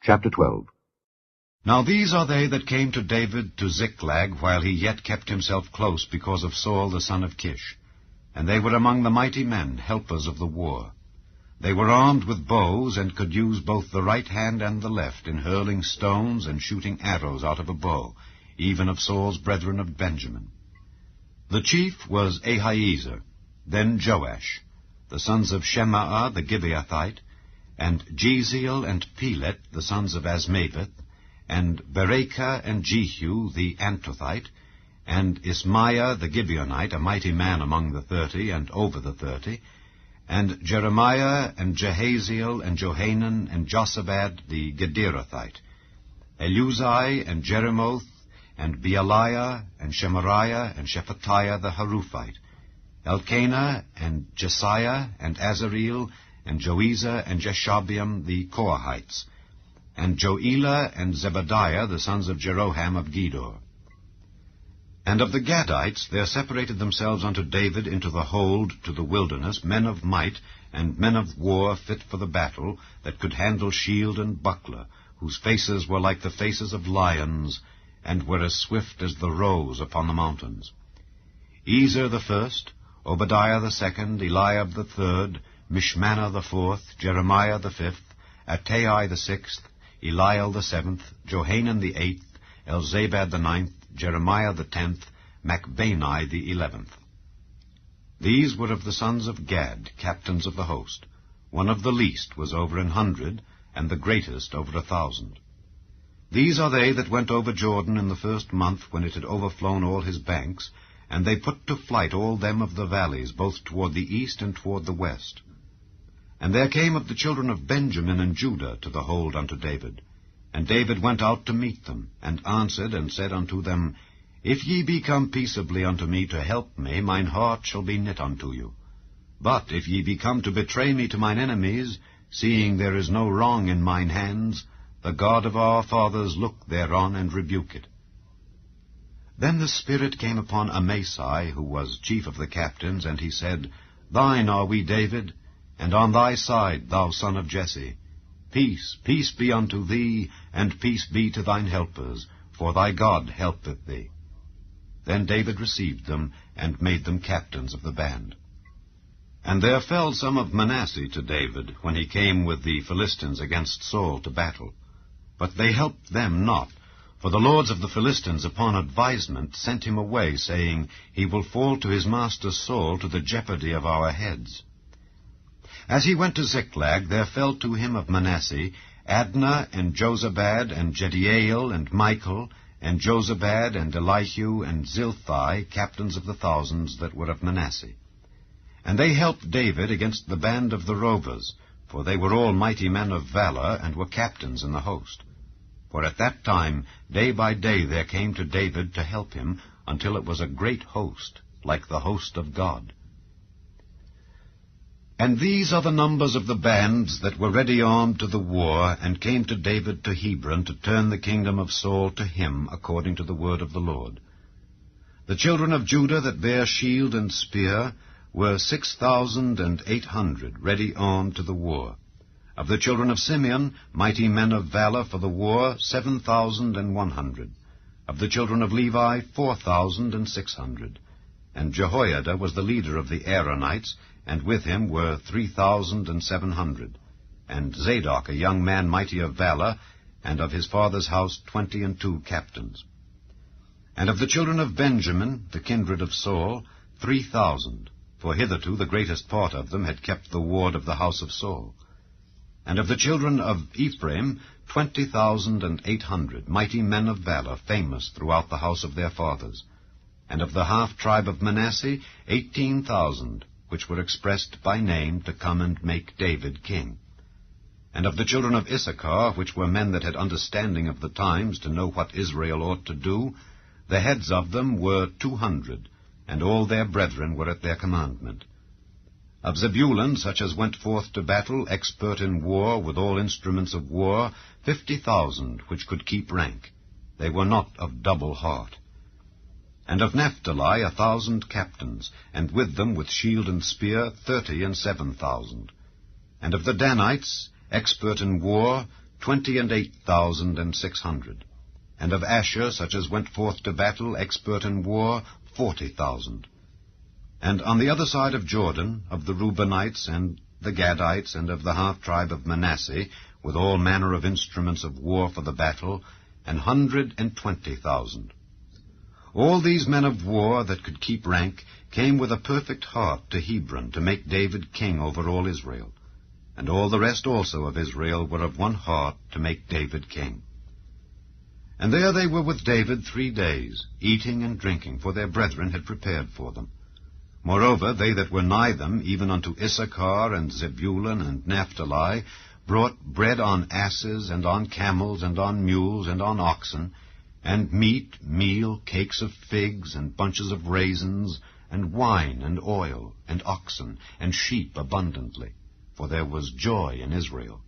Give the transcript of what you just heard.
Chapter 12. Now these are they that came to David to Ziklag, while he yet kept himself close because of Saul the son of Kish. And they were among the mighty men, helpers of the war. They were armed with bows, and could use both the right hand and the left in hurling stones and shooting arrows out of a bow, even of Saul's brethren of Benjamin. The chief was Ahiezer, then Joash, the sons of Shemaah the Gibeathite, and Jeziel and Pelet, the sons of Asmaveth, and Berekah and Jehu the Antothite, and Ismaiah the Gibeonite, a mighty man among the 30 and over the 30, and Jeremiah and Jehaziel and Johanan and Josabad the Gederathite, Eluzai and Jeremoth, and Bealiah and Shemariah and Shephatiah the Haruphite, Elkanah and Jesiah and Azareel and Joezer and Jeshabeam the Korahites, and Joelah and Zebadiah the sons of Jeroham of Gedor. And of the Gadites there separated themselves unto David into the hold to the wilderness men of might, and men of war fit for the battle, that could handle shield and buckler, whose faces were like the faces of lions, and were as swift as the roes upon the mountains. Ezer the first, Obadiah the second, Eliab the third, Mishmanah the fourth, Jeremiah the fifth, Attai the sixth, Eliel the seventh, Johanan the eighth, Elzabad the ninth, Jeremiah the 10th, Macbani the 11th. These were of the sons of Gad, captains of the host. One of the least was over 100, and the greatest over 1,000. These are they that went over Jordan in the first month, when it had overflown all his banks, and they put to flight all them of the valleys, both toward the east and toward the west. And there came of the children of Benjamin and Judah to the hold unto David. And David went out to meet them, and answered and said unto them, If ye be come peaceably unto me to help me, mine heart shall be knit unto you. But if ye be come to betray me to mine enemies, seeing there is no wrong in mine hands, the God of our fathers look thereon and rebuke it. Then the Spirit came upon Amasai, who was chief of the captains, and he said, Thine are we, David, and on thy side, thou son of Jesse. Peace, peace be unto thee, and peace be to thine helpers, for thy God helpeth thee. Then David received them, and made them captains of the band. And there fell some of Manasseh to David, when he came with the Philistines against Saul to battle. But they helped them not, for the lords of the Philistines upon advisement sent him away, saying, He will fall to his master Saul to the jeopardy of our heads. As he went to Ziklag, there fell to him of Manasseh Adnah and Jozabad and Jediael and Michael and Jozabad and Elihu and Zilthai, captains of the thousands that were of Manasseh. And they helped David against the band of the rovers, for they were all mighty men of valor, and were captains in the host. For at that time, day by day, there came to David to help him, until it was a great host, like the host of God. And these are the numbers of the bands that were ready armed to the war, and came to David to Hebron to turn the kingdom of Saul to him, according to the word of the Lord. The children of Judah that bare shield and spear were 6,800, ready armed to the war. Of the children of Simeon, mighty men of valor for the war, 7,100. Of the children of Levi, 4,600. And Jehoiada was the leader of the Aaronites, and with him were 3,700. And Zadok, a young man mighty of valor, and of his father's house 22 captains. And of the children of Benjamin, the kindred of Saul, 3,000, for hitherto the greatest part of them had kept the ward of the house of Saul. And of the children of Ephraim, 20,800, mighty men of valor, famous throughout the house of their fathers. And of the half-tribe of Manasseh, 18,000, which were expressed by name to come and make David king. And of the children of Issachar, which were men that had understanding of the times to know what Israel ought to do, the heads of them were 200, and all their brethren were at their commandment. Of Zebulun, such as went forth to battle, expert in war, with all instruments of war, 50,000, which could keep rank. They were not of double heart. And of Naphtali 1,000 captains, and with them with shield and spear 37,000. And of the Danites, expert in war, 28,600. And of Asher, such as went forth to battle, expert in war, 40,000. And on the other side of Jordan, of the Reubenites and the Gadites, and of the half-tribe of Manasseh, with all manner of instruments of war for the battle, 120,000. All these men of war that could keep rank came with a perfect heart to Hebron to make David king over all Israel. And all the rest also of Israel were of one heart to make David king. And there they were with David 3 days, eating and drinking, for their brethren had prepared for them. Moreover, they that were nigh them, even unto Issachar and Zebulun and Naphtali, brought bread on asses, and on camels, and on mules, and on oxen, and meat, meal, cakes of figs, and bunches of raisins, and wine, and oil, and oxen, and sheep abundantly, for there was joy in Israel.